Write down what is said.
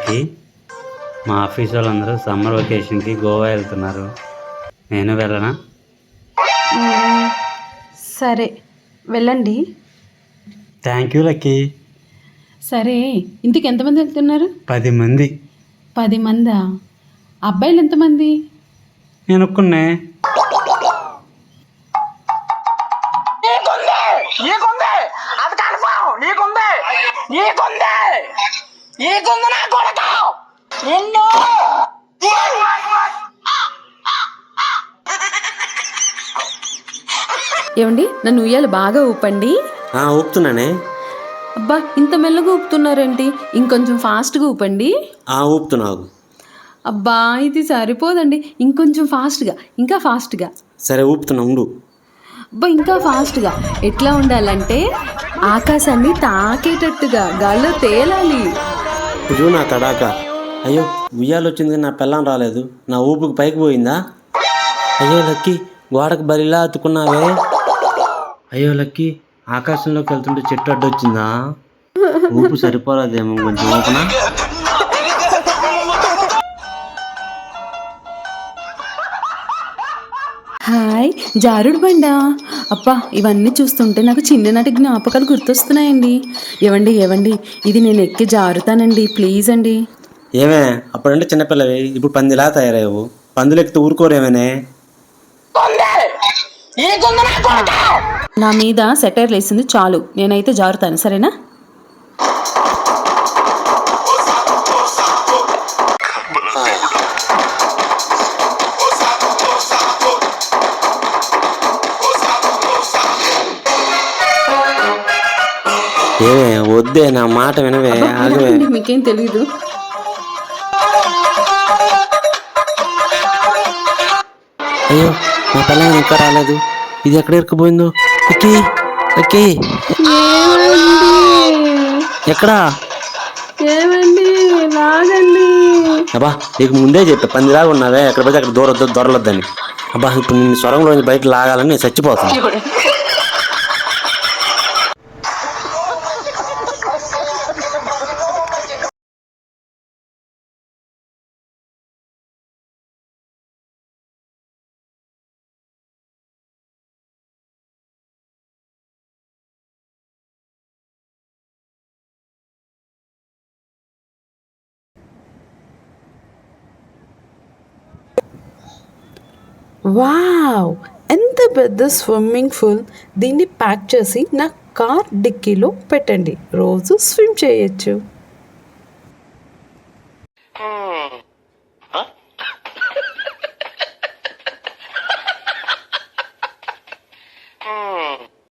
Lucky, మా office వాళ్ళందరూ summer వెకేషన్కి Goa వెళ్తున్నారు. నేను వెళ్ళనా? సరే వెళ్ళండి. Thank you lucky. సరే ఇంటికి ఎంతమంది వెళ్తున్నారు? 10 మంది. 10 మందా? అబ్బాయిలు ఎంతమంది? నేను ఒక్కనే. ఏమండి నన్ను ఉయ్యాలి బాగా ఊపండి. ఊపుతున్నానే. అబ్బా ఇంత మెల్లగా ఊపుతున్నారేంటి? ఇంకొంచెం ఫాస్ట్గా ఊపండి. ఊపుతున్నావు. అబ్బా ఇది సరిపోదండి, ఇంకొంచెం ఫాస్ట్గా, ఇంకా ఫాస్ట్గా. సరే ఊపుతున్నా ఉండు. అబ్బా ఇంకా ఫాస్ట్గా. ఎట్లా ఉండాలంటే ఆకాశాన్ని తాకేటట్టుగా గాల్లో తేలాలి. ఇప్పుడు నా తడాక. అయ్యో ఉయ్యాలు వచ్చింది కానీ నా పెళ్ళం రాలేదు. నా ఊపుకి పైకి పోయిందా? అయ్యో లక్కీ, గోడకు బలిలా అతుకున్నావే. అయ్యో లక్కీ, ఆకాశంలోకి వెళ్తుంటే చెట్టు అడ్డొచ్చిందా? ఊపు సరిపోలేదేమో, కొంచెం ఊపునా? హాయ్ జారుడు బండా. అబ్బా ఇవన్నీ చూస్తుంటే నాకు చిన్ననాటి జ్ఞాపకాలు గుర్తొస్తున్నాయండి. ఏవండి ఇది నేను ఎక్కి జారుతానండి, ప్లీజ్ అండి. ఏమే అప్పుడంటే చిన్నపిల్లవి, ఇప్పుడు పందిలా తయారయ్యావు. పందులు ఎక్కితే ఊరుకోరేమేనే. నా మీద సెటైర్ లేసింది చాలు, నేనైతే జారుతాను సరేనా? ఏమే వద్దే, నా మాట వినవే. ఆగవే. మీకేం తెలీదు. అయ్యో నా పిల్ల ఇంకా రాలేదు. ఇది ఎక్కడ ఇరుక్కుపోయిందో? ఎక్కి ఎక్కి ఎక్కడా? ఏమండి లాగండి. అబ్బా నీకు ముందే చెప్పా, పందిలాగా ఉన్నావే, ఎక్కడ పోతే అక్కడ దొరలొద్దని. అబ్బా ఇప్పుడు నిన్ను స్వరంలో బయటకు లాగాలని నేను చచ్చిపోతాను. వావ్, ఎంత పెద్ద స్విమ్మింగ్ పూల్. దీన్ని ప్యాక్ చేసి నా కార్ డిక్కీలో పెట్టండి, రోజు స్విమ్ చేయొచ్చు.